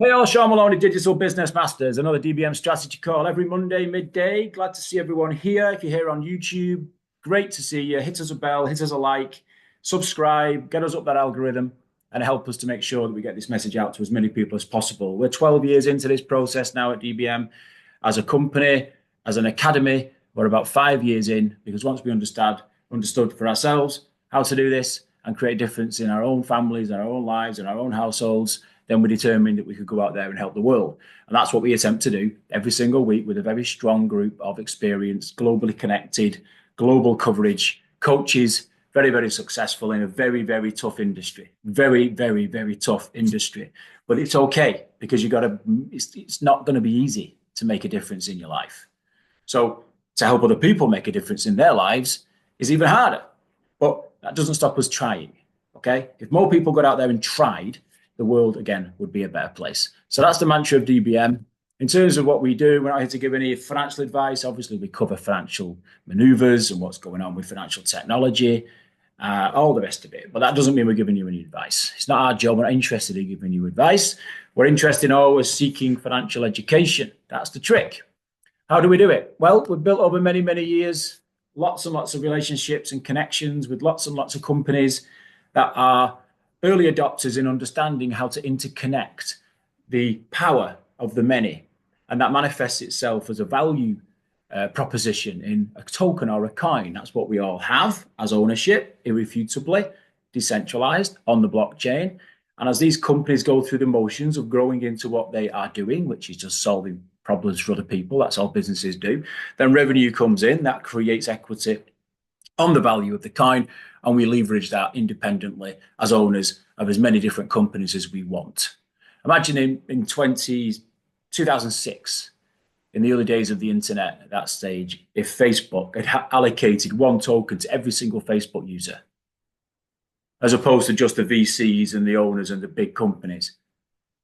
Hey all, Sean Maloney, Digital Business Masters, another DBM Strategy Call every Monday midday. Glad to see everyone here. If you're here on YouTube, great to see you. Hit us a bell, hit us a like, subscribe, get us up that algorithm and help us to make sure that we get this message out to as many people as possible. We're 12 years into this process now at DBM. As a company, as an academy, we're about 5 years in, because once we understood for ourselves how to do this and create a difference in our own families, in our own lives, in our own households, then we determined that we could go out there and help the world. And that's what we attempt to do every single week with a very strong group of experienced, globally connected, global coverage coaches, very, very successful in a very, very tough industry. Very, very, very tough industry. But it's okay, because it's not going to be easy to make a difference in your life. So to help other people make a difference in their lives is even harder. But that doesn't stop us trying. Okay? If more people got out there and tried, the world, again, would be a better place. So that's the mantra of DBM. In terms of what we do, we're not here to give any financial advice. Obviously, we cover financial maneuvers and what's going on with financial technology, all the rest of it. But that doesn't mean we're giving you any advice. It's not our job. We're not interested in giving you advice. We're interested in always seeking financial education. That's the trick. How do we do it? Well, we've built over many, many years, lots and lots of relationships and connections with lots and lots of companies that are early adopters in understanding how to interconnect the power of the many. And that manifests itself as a value proposition in a token or a coin. That's what we all have as ownership, irrefutably, decentralized on the blockchain. And as these companies go through the motions of growing into what they are doing, which is just solving problems for other people, that's all businesses do, then revenue comes in, that creates equity on the value of the coin, and we leverage that independently as owners of as many different companies as we want. Imagine in 2006, in the early days of the internet at that stage, if Facebook had allocated one token to every single Facebook user, as opposed to just the VCs and the owners and the big companies.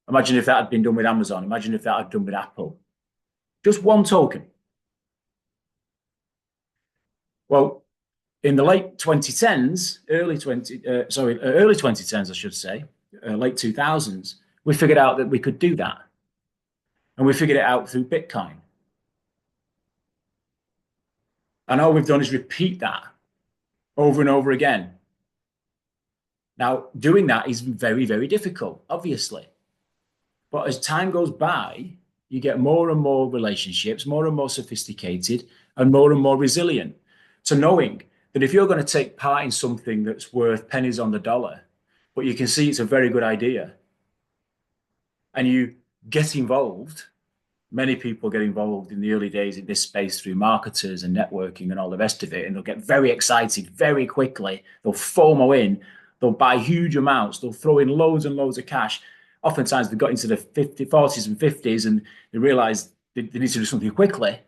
Imagine if that had been done with Amazon. Imagine if that had been done with Apple. Just one token. Well, in the late 2010s, early 2010s, I should say, late 2000s, we figured out that we could do that. And we figured it out through Bitcoin. And all we've done is repeat that over and over again. Now, doing that is very, very difficult, obviously. But as time goes by, you get more and more relationships, more and more sophisticated, and more resilient to knowing that if you're going to take part in something that's worth pennies on the dollar, but you can see it's a very good idea, and you get involved, many people get involved in the early days in this space through marketers and networking and all the rest of it, and they'll get very excited very quickly. They'll FOMO in, they'll buy huge amounts, they'll throw in loads and loads of cash. Oftentimes they've got into the 40s and 50s and they realize they need to do something quickly,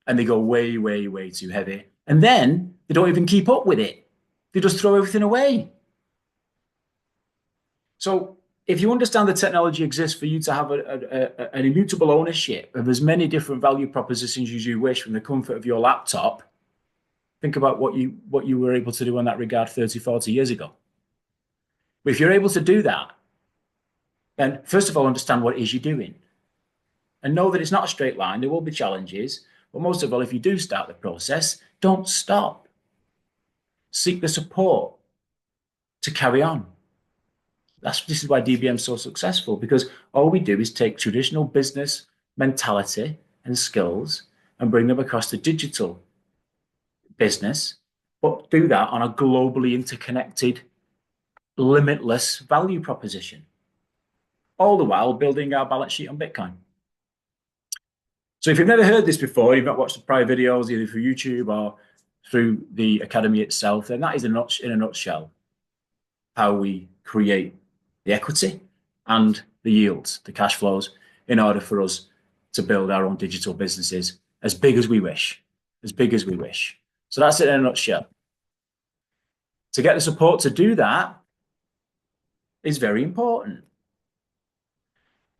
and they go way, way, way too heavy. And then they don't even keep up with it. They just throw everything away. So if you understand the technology exists for you to have an immutable ownership of as many different value propositions as you wish from the comfort of your laptop, think about what you were able to do in that regard 30, 40 years ago. But if you're able to do that, then first of all, understand what it is you're doing. And know that it's not a straight line. There will be challenges. But most of all, if you do start the process, don't stop. Seek the support to carry on. This is why DBM is so successful, because all we do is take traditional business mentality and skills and bring them across to digital business, but do that on a globally interconnected, limitless value proposition, all the while building our balance sheet on Bitcoin. So if you've never heard this before, you've not watched the prior videos either through YouTube or through the Academy itself, then that is in a nutshell how we create the equity and the yields, the cash flows, in order for us to build our own digital businesses as big as we wish, as big as we wish. So that's it in a nutshell. To get the support to do that is very important.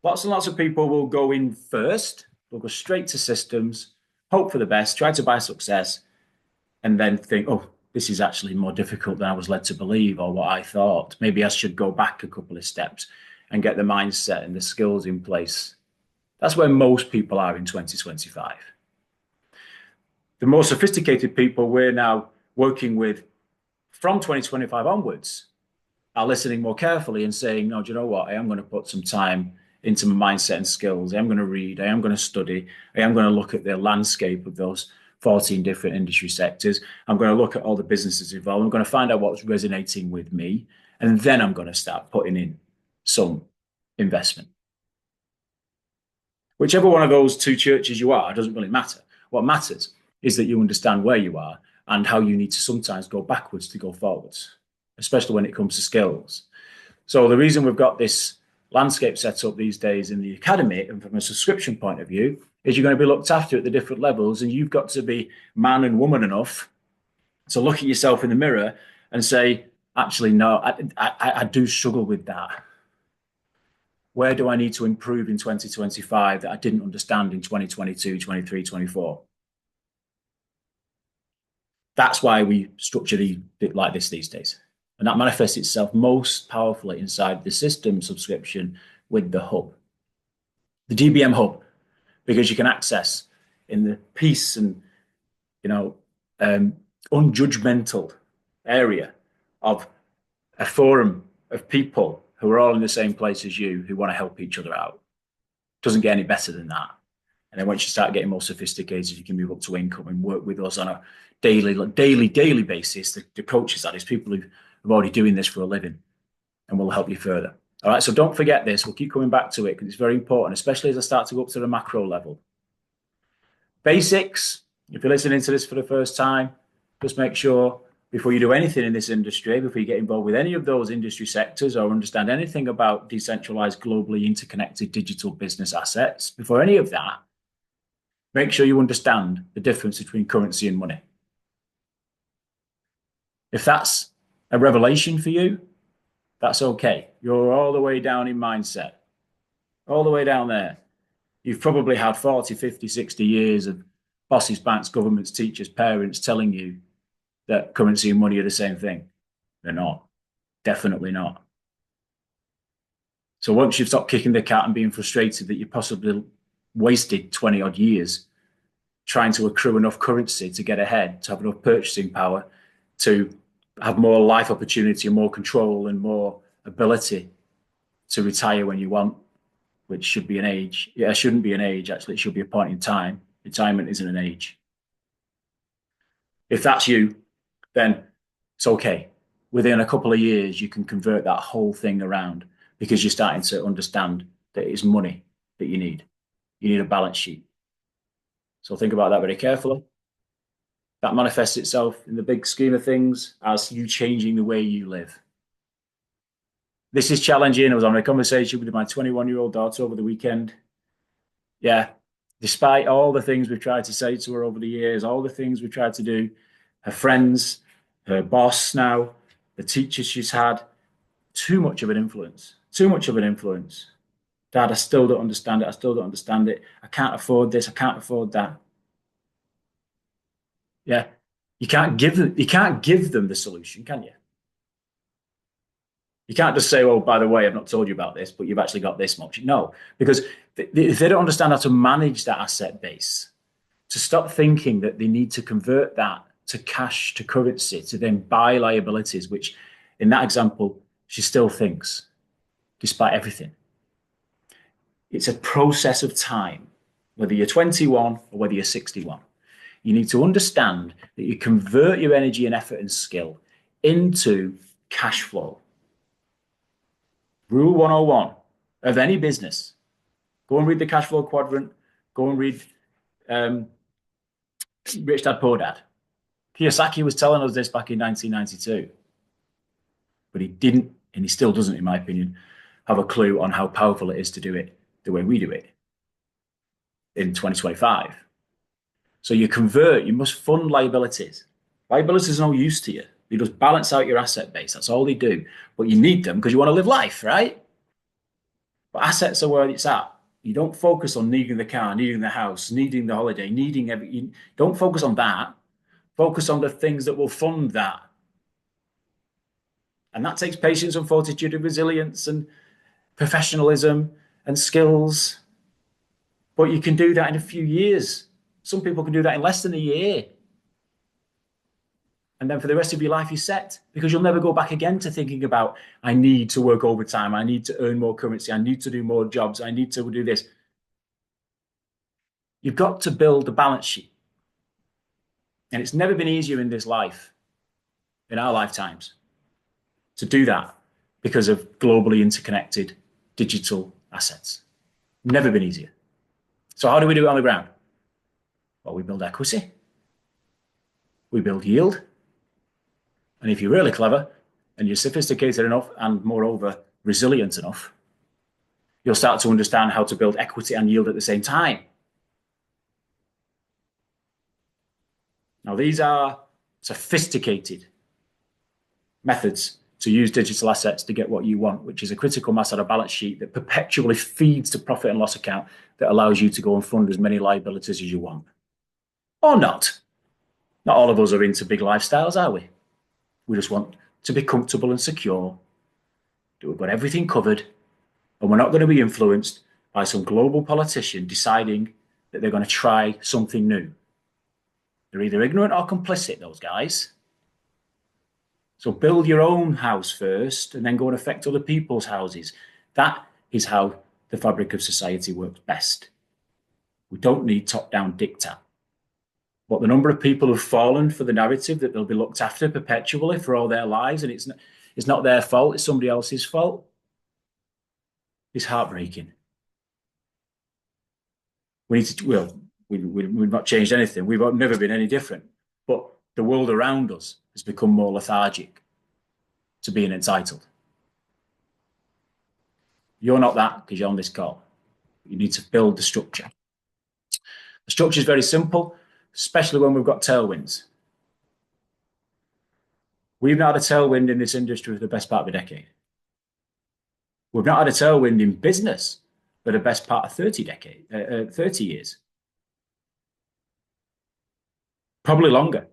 Lots and lots of people will go in first. They'll go straight to systems, hope for the best, try to buy success, and then think, oh, this is actually more difficult than I was led to believe or what I thought. Maybe I should go back a couple of steps and get the mindset and the skills in place. That's where most people are in 2025. The more sophisticated people we're now working with from 2025 onwards are listening more carefully and saying, no, do you know what? I am going to put some time into my mindset and skills. I am going to read. I am going to study. I am going to look at the landscape of those 14 different industry sectors. I'm going to look at all the businesses involved. I'm going to find out what's resonating with me. And then I'm going to start putting in some investment. Whichever one of those two churches you are, doesn't really matter. What matters is that you understand where you are and how you need to sometimes go backwards to go forwards, especially when it comes to skills. So the reason we've got this landscape set up these days in the academy, and from a subscription point of view, is you're going to be looked after at the different levels, and you've got to be man and woman enough to look at yourself in the mirror and say, actually, no, I do struggle with that. Where do I need to improve in 2025 that I didn't understand in 2022, 23, 24? That's why we structure it like this these days. And that manifests itself most powerfully inside the system subscription with the hub, the DBM hub, because you can access in the peace and, unjudgmental area of a forum of people who are all in the same place as you, who want to help each other out. Doesn't get any better than that. And then once you start getting more sophisticated, you can move up to income and work with us on a daily basis. The coaches, that is, people who are already doing this for a living, and will help you further. All right, so don't forget this. We'll keep coming back to it because it's very important, especially as I start to go up to the macro level. Basics, if you're listening to this for the first time, just make sure before you do anything in this industry, before you get involved with any of those industry sectors or understand anything about decentralized, globally interconnected digital business assets, before any of that, make sure you understand the difference between currency and money. If that's a revelation for you, that's okay. You're all the way down in mindset, all the way down there. You've probably had 40, 50, 60 years of bosses, banks, governments, teachers, parents telling you that currency and money are the same thing. They're not. Definitely not. So once you've stopped kicking the cat and being frustrated that you possibly wasted 20 odd years trying to accrue enough currency to get ahead, to have enough purchasing power, to have more life opportunity and more control and more ability to retire when you want, which should be an age. Yeah, it shouldn't be an age, actually. It should be a point in time. Retirement isn't an age. If that's you, then it's okay. Within a couple of years, you can convert that whole thing around because you're starting to understand that it's money that you need. You need a balance sheet. So think about that very carefully. That manifests itself in the big scheme of things as you changing the way you live. This is challenging. I was having a conversation with my 21-year-old daughter over the weekend. Yeah, despite all the things we've tried to say to her over the years, all the things we've tried to do, her friends, her boss now, the teachers she's had, too much of an influence. Dad, I still don't understand it. I can't afford this. I can't afford that. Yeah, you can't give them the solution, can you? You can't just say, oh, by the way, I've not told you about this, but you've actually got this much. No, because if they don't understand how to manage that asset base, to stop thinking that they need to convert that to cash, to currency, to then buy liabilities, which in that example, she still thinks, despite everything. It's a process of time, whether you're 21 or whether you're 61. You need to understand that you convert your energy and effort and skill into cash flow. Rule 101 of any business. Go and read the cash flow quadrant. Go and read Rich Dad, Poor Dad. Kiyosaki was telling us this back in 1992. But he didn't, and he still doesn't, in my opinion, have a clue on how powerful it is to do it the way we do it in 2025. So you must fund liabilities. Liabilities are no use to you. They just balance out your asset base. That's all they do. But you need them because you want to live life, right? But assets are where it's at. You don't focus on needing the car, needing the house, needing the holiday, needing everything. Don't focus on that. Focus on the things that will fund that. And that takes patience and fortitude and resilience and professionalism and skills. But you can do that in a few years. Some people can do that in less than a year. And then for the rest of your life, you're set, because you'll never go back again to thinking about, I need to work overtime, I need to earn more currency, I need to do more jobs, I need to do this. You've got to build a balance sheet. And it's never been easier in this life, in our lifetimes, to do that because of globally interconnected digital assets. Never been easier. So how do we do it on the ground? Well, we build equity. We build yield. And if you're really clever and you're sophisticated enough and moreover resilient enough, you'll start to understand how to build equity and yield at the same time. Now, these are sophisticated methods to use digital assets to get what you want, which is a critical mass on a balance sheet that perpetually feeds the profit and loss account that allows you to go and fund as many liabilities as you want. Or not. Not all of us are into big lifestyles, are we? We just want to be comfortable and secure, that we've got everything covered, and we're not going to be influenced by some global politician deciding that they're going to try something new. They're either ignorant or complicit, those guys. So build your own house first and then go and affect other people's houses. That is how the fabric of society works best. We don't need top-down diktat. But the number of people who've fallen for the narrative that they'll be looked after perpetually for all their lives, and it's not their fault, it's somebody else's fault, is heartbreaking. We need to, well, we've not changed anything. We've never been any different. But the world around us has become more lethargic to being entitled. You're not that because you're on this call. You need to build the structure. The structure is very simple, especially when we've got tailwinds. We've not had a tailwind in this industry for the best part of a decade. We've not had a tailwind in business for the best part of 30 years. Probably longer.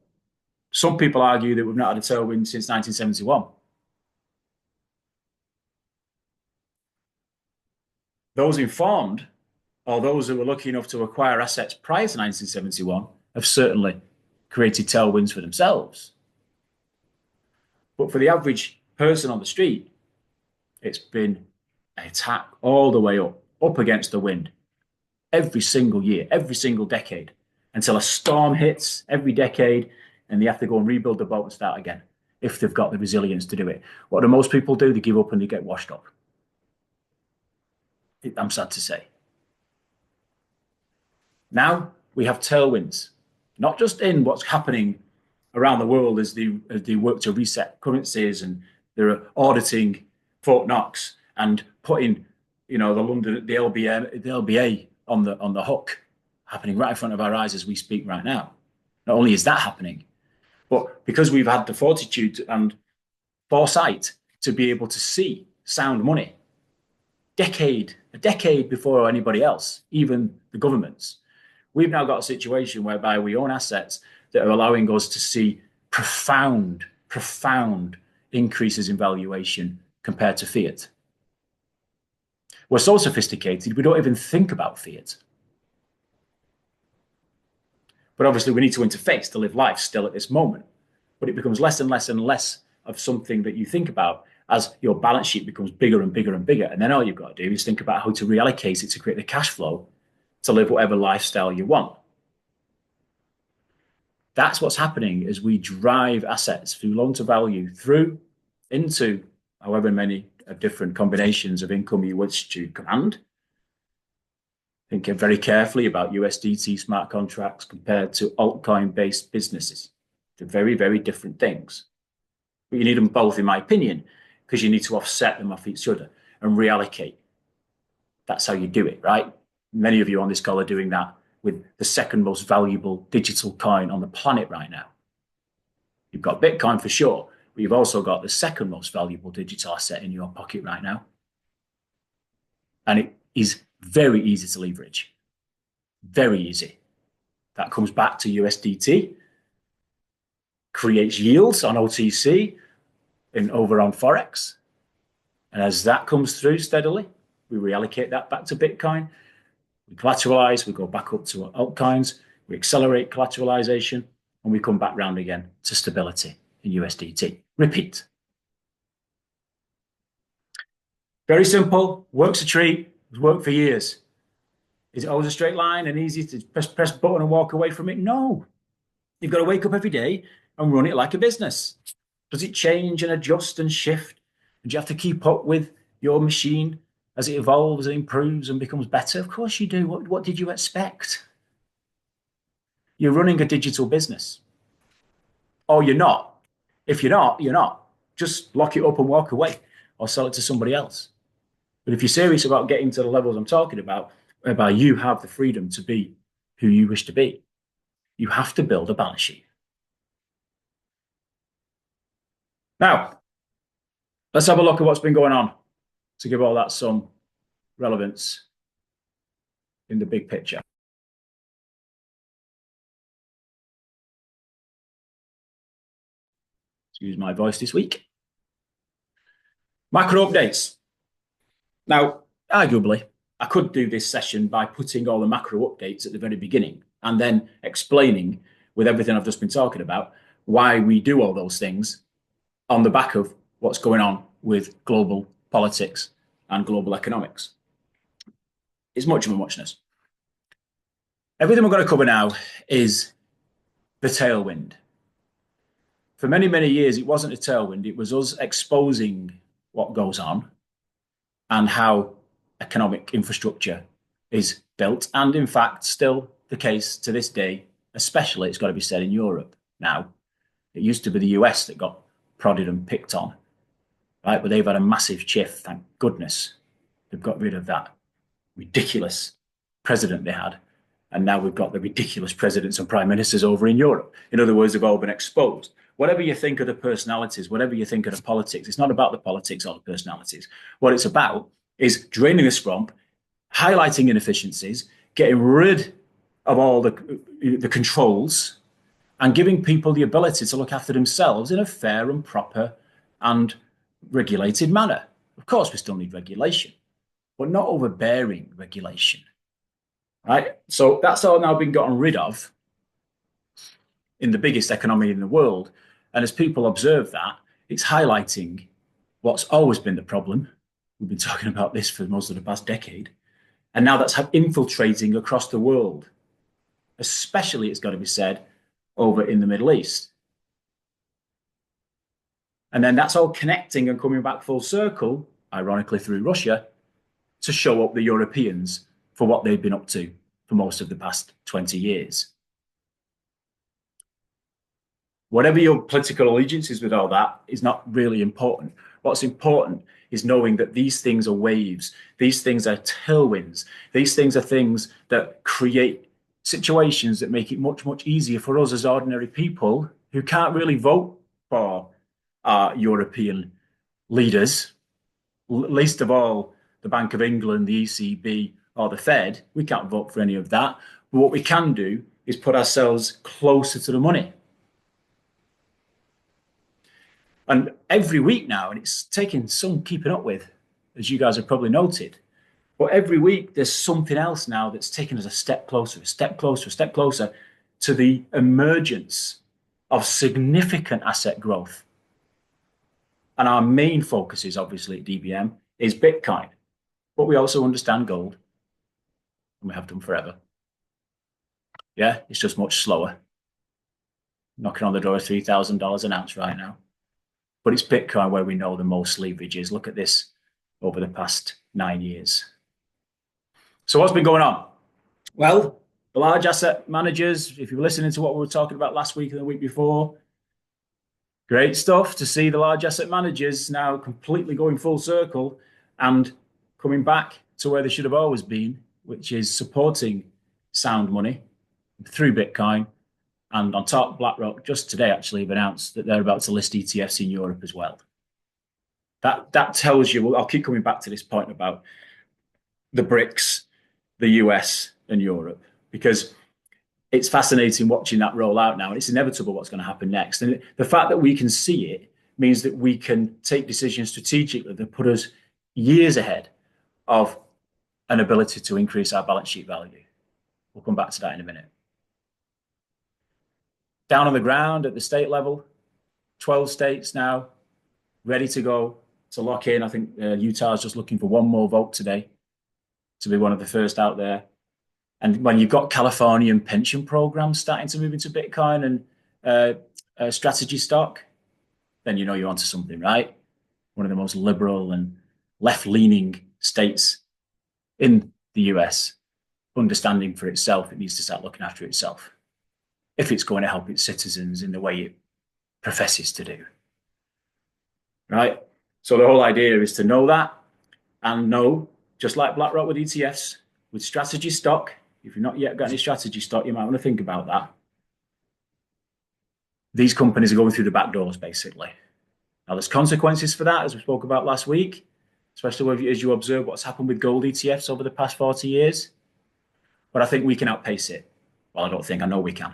Some people argue that we've not had a tailwind since 1971. Those informed, or those who were lucky enough to acquire assets prior to 1971, have certainly created tailwinds for themselves. But for the average person on the street, it's been an attack all the way up against the wind, every single year, every single decade, until a storm hits every decade and they have to go and rebuild the boat and start again, if they've got the resilience to do it. What do most people do? They give up and they get washed up. I'm sad to say. Now we have tailwinds, not just in what's happening around the world as they work to reset currencies and they're auditing Fort Knox and putting, the LBA on the hook, happening right in front of our eyes as we speak right now. Not only is that happening, but because we've had the fortitude and foresight to be able to see sound money a decade before anybody else, even the governments, we've now got a situation whereby we own assets that are allowing us to see profound increases in valuation compared to fiat. We're so sophisticated, we don't even think about fiat. But obviously we need to interface to live life still at this moment. But it becomes less and less and less of something that you think about as your balance sheet becomes bigger and bigger and bigger. And then all you've got to do is think about how to reallocate it to create the cash flow to live whatever lifestyle you want. That's what's happening as we drive assets through loan to value through into however many different combinations of income you wish to command. Think very carefully about USDT smart contracts compared to altcoin-based businesses. They're very, very different things. But you need them both, in my opinion, because you need to offset them off each other and reallocate. That's how you do it, right? Many of you on this call are doing that with the second most valuable digital coin on the planet right now. You've got Bitcoin for sure, but you've also got the second most valuable digital asset in your pocket right now. And it is very easy to leverage. Very easy. That comes back to USDT, creates yields on OTC and over on Forex. And as that comes through steadily, we reallocate that back to Bitcoin. We collateralize, we go back up to altcoins, we accelerate collateralization, and we come back round again to stability in USDT. Repeat. Very simple, works a treat, it's worked for years. Is it always a straight line and easy to press button and walk away from it? No. You've got to wake up every day and run it like a business. Does it change and adjust and shift? Do you have to keep up with your machine as it evolves and improves and becomes better? Of course you do. What did you expect? You're running a digital business. Or you're not. If you're not, you're not. Just lock it up and walk away or sell it to somebody else. But if you're serious about getting to the levels I'm talking about, whereby you have the freedom to be who you wish to be, you have to build a balance sheet. Now, let's have a look at what's been going on to give all that some relevance in the big picture. Excuse my voice this week. Macro updates. Now, arguably, I could do this session by putting all the macro updates at the very beginning and then explaining, with everything I've just been talking about, why we do all those things on the back of what's going on with global politics and global economics. It's much of a muchness. Everything we're going to cover now is the tailwind. For many, many years, it wasn't a tailwind. It was us exposing what goes on and how economic infrastructure is built. And in fact, still the case to this day, especially, it's got to be said, in Europe now. It used to be the US that got prodded and picked on, right? But they've had a massive shift, thank goodness. They've got rid of that ridiculous president they had. And now we've got the ridiculous presidents and prime ministers over in Europe. In other words, they've all been exposed. Whatever you think of the personalities, whatever you think of the politics, it's not about the politics or the personalities. What it's about is draining the swamp, highlighting inefficiencies, getting rid of all the controls, and giving people the ability to look after themselves in a fair and proper and regulated manner. Of course, we still need regulation, but not overbearing regulation. Right? So that's all now been gotten rid of in the biggest economy in the world. And as people observe that, it's highlighting what's always been the problem. We've been talking about this for most of the past decade. And now that's infiltrating across the world, especially, it's got to be said, over in the Middle East. And then that's all connecting and coming back full circle, ironically through Russia, to show up the Europeans for what they've been up to for most of the past 20 years. Whatever your political allegiance is with all that is not really important. What's important is knowing that these things are waves. These things are tailwinds. These things are things that create situations that make it much, much easier for us as ordinary people who can't really vote for our European leaders, least of all the Bank of England, the ECB, or the Fed. We can't vote for any of that. But what we can do is put ourselves closer to the money. And every week now, and it's taking some keeping up with, as you guys have probably noted, but every week there's something else now that's taking us a step closer, a step closer, a step closer to the emergence of significant asset growth. And our main focus is obviously at DBM is Bitcoin, but we also understand gold, and we have done forever. Yeah, it's just much slower. Knocking on the door of $3,000 an ounce right now. But it's Bitcoin where we know the most leverage is. Look at this over the past 9 years. So what's been going on? Well, the large asset managers, if you were listening to what we were talking about last week and the week before, great stuff to see the large asset managers now completely going full circle and coming back to where they should have always been, which is supporting sound money through Bitcoin. And on top, BlackRock just today actually have announced that they're about to list ETFs in Europe as well. That tells you, I'll keep coming back to this point about the BRICS, the US and Europe, because it's fascinating watching that roll out now. And it's inevitable what's going to happen next. And the fact that we can see it means that we can take decisions strategically that put us years ahead of an ability to increase our balance sheet value. We'll come back to that in a minute. Down on the ground at the state level, 12 states now ready to go to lock in. I think Utah is just looking for one more vote today to be one of the first out there. And when you've got Californian pension programs starting to move into Bitcoin and strategy stock, then you know you're onto something, right? One of the most liberal and left-leaning states in the US, understanding for itself, it needs to start looking after itself if it's going to help its citizens in the way it professes to do, right? So the whole idea is to know that and know, just like BlackRock with ETFs, with strategy stock, if you've not yet got any strategy stock, you might want to think about that. These companies are going through the back doors, basically. Now, there's consequences for that, as we spoke about last week, especially as you observe what's happened with gold ETFs over the past 40 years. But I think we can outpace it. Well, I don't think, I know we can.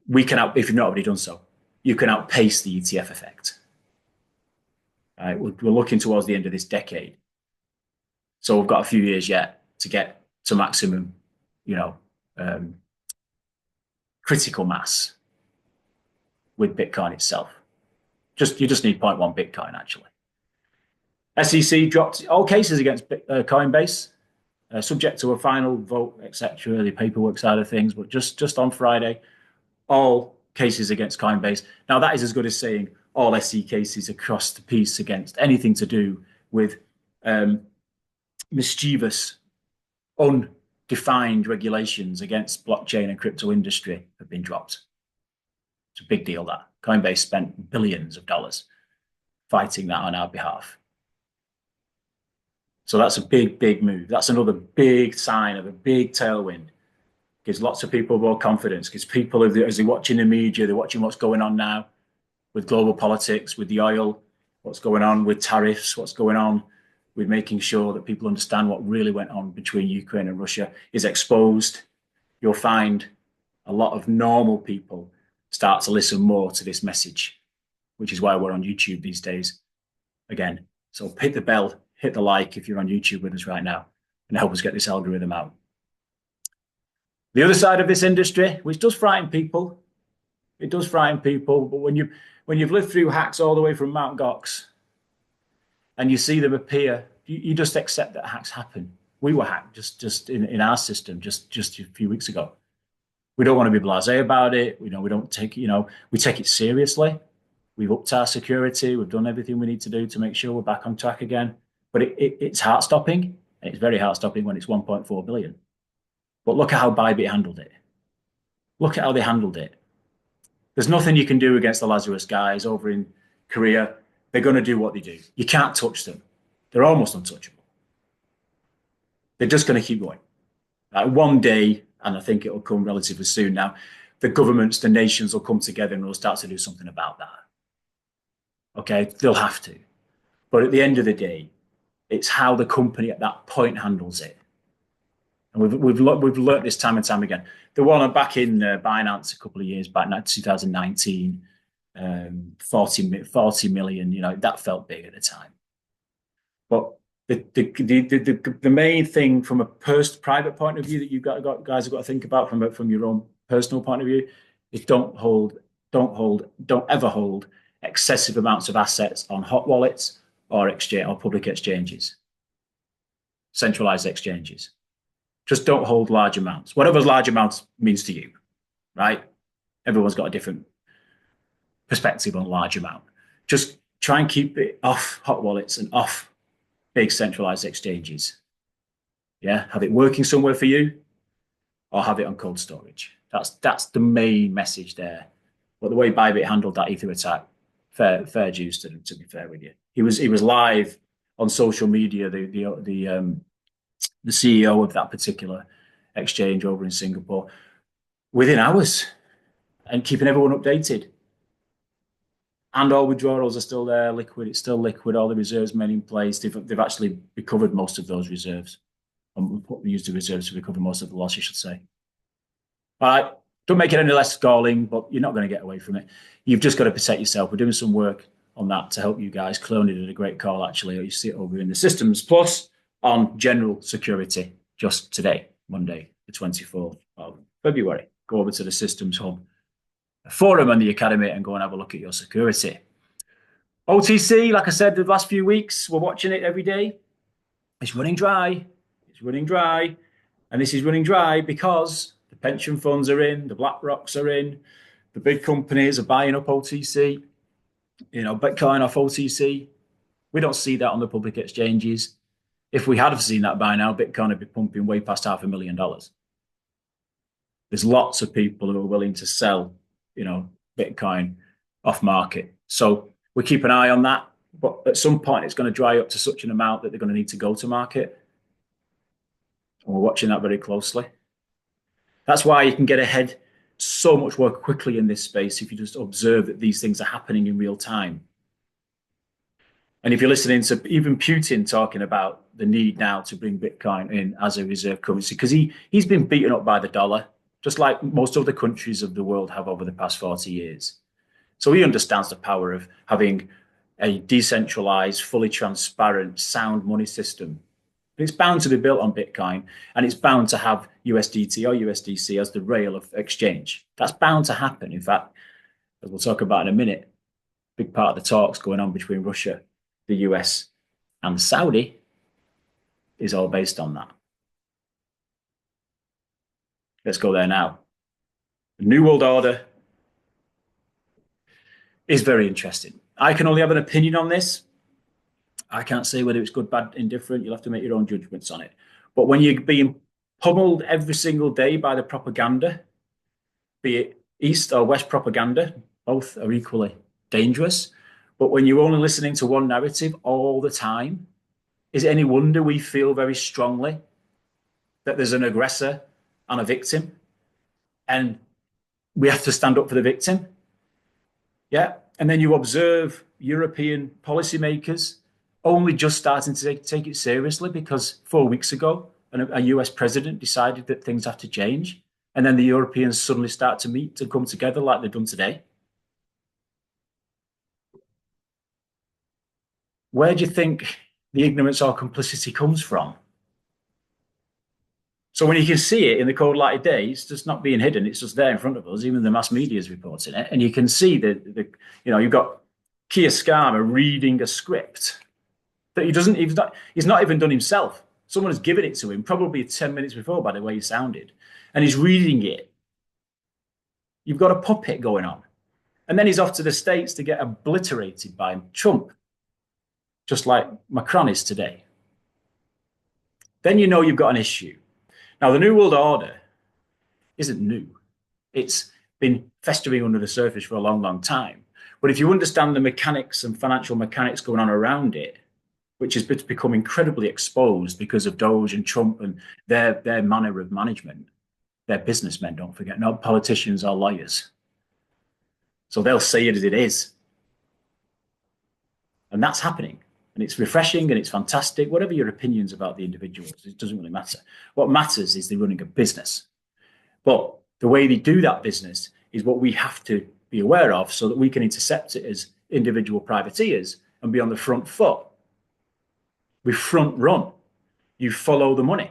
We can, if you've not already done so, you can outpace the ETF effect. Right? We're looking towards the end of this decade. So we've got a few years yet to get to maximum, critical mass with Bitcoin itself. You just need 0.1 Bitcoin, actually. SEC dropped all cases against Coinbase, subject to a final vote, etc., the paperwork side of things, but just on Friday, all cases against Coinbase. Now, that is as good as saying all SEC cases across the piece against anything to do with mischievous, undefined regulations against blockchain and crypto industry have been dropped. It's a big deal that. Coinbase spent billions of dollars fighting that on our behalf. So that's a big, big move. That's another big sign of a big tailwind. Gives lots of people more confidence. Gives people, as they're watching the media, they're watching what's going on now with global politics, with the oil, what's going on with tariffs, what's going on with making sure that people understand what really went on between Ukraine and Russia is exposed. You'll find a lot of normal people start to listen more to this message, which is why we're on YouTube these days. Again, so hit the bell, hit the like if you're on YouTube with us right now, and help us get this algorithm out. The other side of this industry, which does frighten people, it does frighten people, but when you've lived through hacks all the way from Mt. Gox and you see them appear, you just accept that hacks happen. We were hacked just in our system just a few weeks ago. We don't want to be blasé about it. We don't take, we take it seriously. We've upped our security. We've done everything we need to do to make sure we're back on track again. But it's heart-stopping. And it's very heart-stopping when it's 1.4 billion. But look at how Bybit handled it. Look at how they handled it. There's nothing you can do against the Lazarus guys over in Korea. They're going to do what they do. You can't touch them. They're almost untouchable. They're just going to keep going. One day, and I think it will come relatively soon now, the governments, the nations will come together and will start to do something about that. Okay, they'll have to. But at the end of the day, it's how the company at that point handles it. And we've learned this time and time again. The one back in Binance a couple of years back, 2019, 40 million, that felt big at the time. But the main thing from a private point of view that guys have got to think about from your own personal point of view is don't ever hold excessive amounts of assets on hot wallets or public exchanges, centralized exchanges. Just don't hold large amounts, whatever large amounts means to you, right? Everyone's got a different perspective on large amount. Just try and keep it off hot wallets and off big centralized exchanges. Yeah, have it working somewhere for you or have it on cold storage. That's the main message there. But the way Bybit handled that Ether attack, fair dues to be fair with you. He was live on social media, the CEO of that particular exchange over in Singapore within hours and keeping everyone updated. And all withdrawals are still there, liquid. It's still liquid. All the reserves remain in place. They've actually recovered most of those reserves. And we used the reserves to recover most of the loss, I should say. All right, don't make it any less galling, but you're not going to get away from it. You've just got to protect yourself. We're doing some work on that to help you guys. Cloney did a great call, actually. You see it over in the Systems Plus on general security just today, Monday, the 24th of February. Go over to the Systems Hub forum and the Academy and go and have a look at your security. OTC, like I said, the last few weeks, we're watching it every day. It's running dry. It's running dry. And this is running dry because the pension funds are in, the BlackRocks are in, the big companies are buying up OTC, Bitcoin off OTC. We don't see that on the public exchanges. If we had have seen that by now, Bitcoin would be pumping way past $500,000. There's lots of people who are willing to sell, Bitcoin off market. So we keep an eye on that. But at some point, it's going to dry up to such an amount that they're going to need to go to market. And we're watching that very closely. That's why you can get ahead so much more quickly in this space if you just observe that these things are happening in real time. And if you're listening to even Putin talking about the need now to bring Bitcoin in as a reserve currency, because he's been beaten up by the dollar, just like most other countries of the world have over the past 40 years. So he understands the power of having a decentralized, fully transparent, sound money system. It's bound to be built on Bitcoin, and it's bound to have USDT or USDC as the rail of exchange. That's bound to happen. In fact, as we'll talk about in a minute, a big part of the talks going on between Russia, the US, and Saudi is all based on that. Let's go there now. The New World Order is very interesting. I can only have an opinion on this. I can't say whether it's good, bad, indifferent. You'll have to make your own judgments on it. But when you're being pummeled every single day by the propaganda, be it East or West propaganda, both are equally dangerous. But when you're only listening to one narrative all the time, is it any wonder we feel very strongly that there's an aggressor and a victim, and we have to stand up for the victim? Yeah. And then you observe European policymakers only just starting to take it seriously because 4 weeks ago, a US president decided that things have to change. And then the Europeans suddenly start to meet to come together like they've done today. Where do you think the ignorance or complicity comes from? So when you can see it in the cold light of day, it's just not being hidden. It's just there in front of us. Even the mass media is reporting it. And you can see that, you've got Keir Starmer reading a script that he's not even done himself. Someone has given it to him probably 10 minutes before by the way he sounded. And he's reading it. You've got a puppet going on. And then he's off to the States to get obliterated by Trump, just like Macron is today. Then you've got an issue. Now, the New World Order isn't new. It's been festering under the surface for a long, long time. But if you understand the mechanics and financial mechanics going on around it, which has become incredibly exposed because of Doge and Trump and their manner of management, they're businessmen, don't forget, not politicians or lawyers. So they'll say it as it is. And that's happening. And it's refreshing and it's fantastic. Whatever your opinions about the individuals, it doesn't really matter. What matters is they're running a business. But the way they do that business is what we have to be aware of so that we can intercept it as individual privateers and be on the front foot. We front run. You follow the money.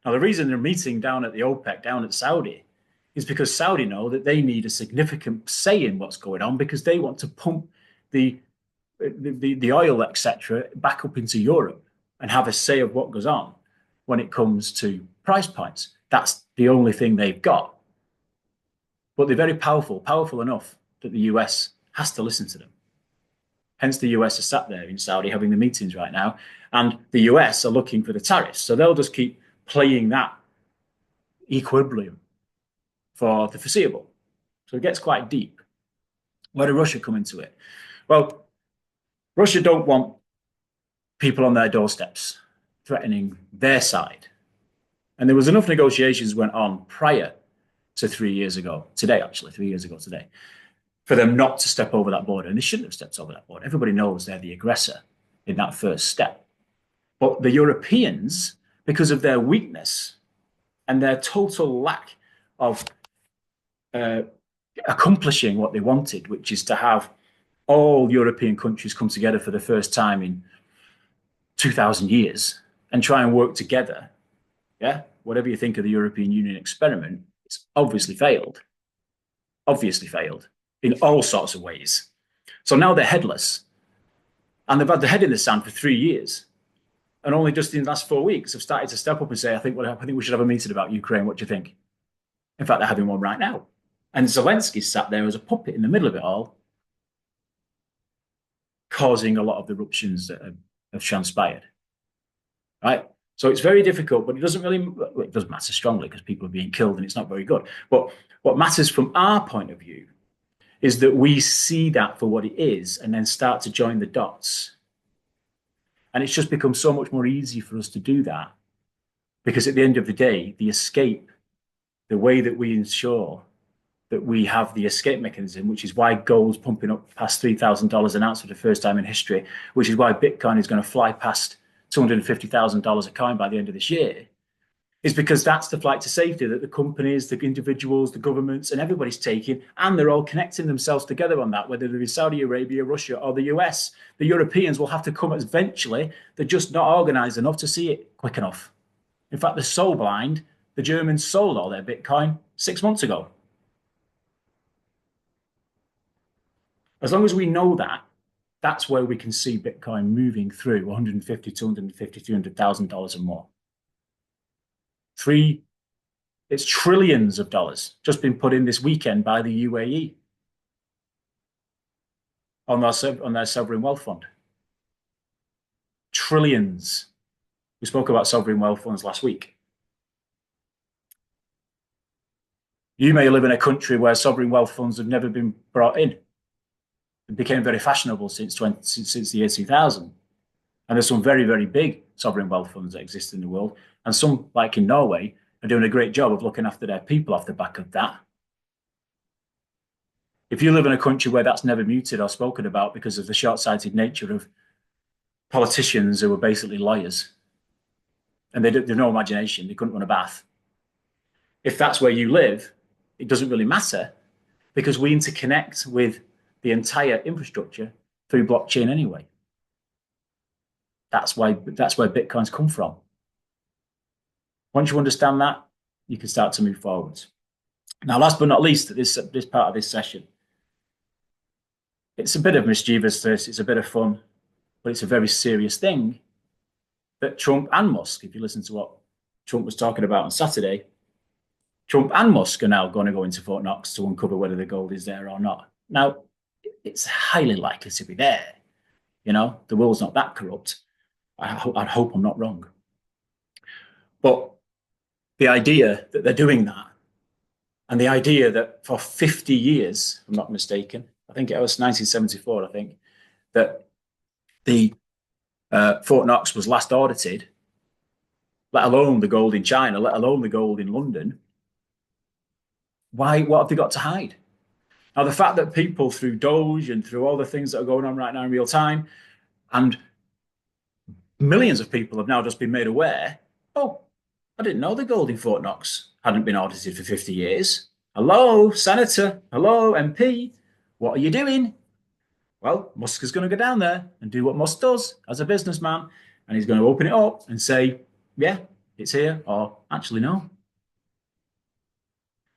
Now, the reason they're meeting down at the OPEC, down at Saudi, is because Saudi know that they need a significant say in what's going on because they want to pump the oil, etc., back up into Europe and have a say of what goes on when it comes to price points. That's the only thing they've got. But they're very powerful enough that the US has to listen to them. Hence, the US are sat there in Saudi having the meetings right now, and the US are looking for the tariffs. So they'll just keep playing that equilibrium for the foreseeable. So it gets quite deep. Where does Russia come into it? Well, Russia don't want people on their doorsteps threatening their side. And there was enough negotiations went on prior to 3 years ago, today actually, 3 years ago today, for them not to step over that border. And they shouldn't have stepped over that border. Everybody knows they're the aggressor in that first step. But the Europeans, because of their weakness and their total lack of accomplishing what they wanted, which is to have all European countries come together for the first time in 2,000 years and try and work together, yeah, whatever you think of the European Union experiment, it's obviously failed in all sorts of ways. So now they're headless, and they've had their head in the sand for 3 years. And only just in the last 4 weeks have started to step up and say, I think we should have a meeting about Ukraine. What do you think? In fact, they're having one right now. And Zelensky sat there as a puppet in the middle of it all, causing a lot of the eruptions that have transpired. Right? So it's very difficult, but it doesn't matter strongly because people are being killed and it's not very good. But what matters from our point of view is that we see that for what it is and then start to join the dots. And it's just become so much more easy for us to do that because at the end of the day, the escape, the way that we ensure that we have the escape mechanism, which is why gold's pumping up past $3,000 an ounce for the first time in history, which is why Bitcoin is going to fly past $250,000 a coin by the end of this year, is because that's the flight to safety that the companies, the individuals, the governments, and everybody's taking, and they're all connecting themselves together on that, whether they're in Saudi Arabia, Russia, or the US. The Europeans will have to come eventually. They're just not organized enough to see it quick enough. In fact, they're so blind, the Germans sold all their Bitcoin 6 months ago. As long as we know that, that's where we can see Bitcoin moving through $150,000, $250,000, $300,000 and more. It's trillions of dollars just been put in this weekend by the UAE on their sovereign wealth fund. Trillions. We spoke about sovereign wealth funds last week. You may live in a country where sovereign wealth funds have never been brought in. It became very fashionable since the year 2000. And there's some very, very big sovereign wealth funds that exist in the world. And some, like in Norway, are doing a great job of looking after their people off the back of that. If you live in a country where that's never muted or spoken about because of the short-sighted nature of politicians who are basically lawyers, and they have no imagination, they couldn't run a bath. If that's where you live, it doesn't really matter because we interconnect with the entire infrastructure through blockchain anyway. That's where Bitcoins come from. Once you understand that, you can start to move forwards. Now, last but not least, this part of this session, it's a bit of mischievousness, it's a bit of fun, but it's a very serious thing that Trump and Musk, if you listen to what Trump was talking about on Saturday, Trump and Musk are now going to go into Fort Knox to uncover whether the gold is there or not. Now, it's highly likely to be there. You know, the world's not that corrupt. I'd hope I'm not wrong. But the idea that they're doing that, and the idea that for 50 years, if I'm not mistaken, I think it was 1974, I think, that the Fort Knox was last audited, let alone the gold in China, let alone the gold in London. Why? What have they got to hide? Now, the fact that people through Doge and through all the things that are going on right now in real time, and millions of people have now just been made aware, oh, I didn't know the gold in Fort Knox hadn't been audited for 50 years. Hello, Senator. Hello, MP. What are you doing? Well, Musk is going to go down there and do what Musk does as a businessman. And he's going to open it up and say, yeah, it's here, or actually, no.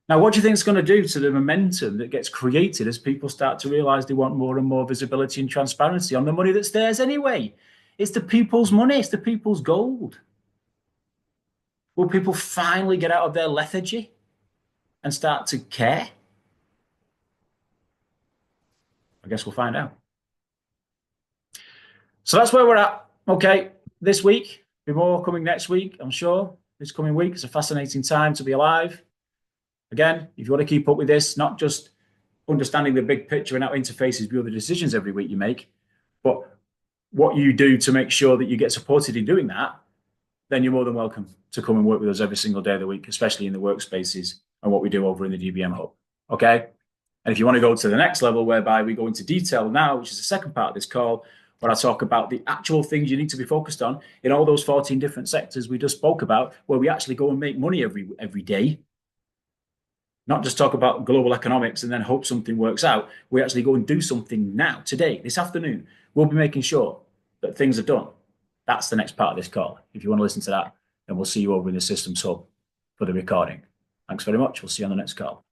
Now, what do you think it's going to do to the momentum that gets created as people start to realize they want more and more visibility and transparency on the money that's theirs anyway? It's the people's money. It's the people's gold. Will people finally get out of their lethargy and start to care? I guess we'll find out. So that's where we're at. Okay, this week, be more coming next week, I'm sure. This coming week, it's a fascinating time to be alive. Again, if you want to keep up with this, not just understanding the big picture and how it interfaces with other decisions every week you make, but what you do to make sure that you get supported in doing that, then you're more than welcome to come and work with us every single day of the week, especially in the workspaces and what we do over in the DBM Hub. Okay? And if you want to go to the next level, whereby we go into detail now, which is the second part of this call, where I talk about the actual things you need to be focused on in all those 14 different sectors we just spoke about, where we actually go and make money every day. Not just talk about global economics and then hope something works out. We actually go and do something now, today, this afternoon. We'll be making sure that things are done. That's the next part of this call. If you want to listen to that, then we'll see you over in the Systems Hub for the recording. Thanks very much. We'll see you on the next call.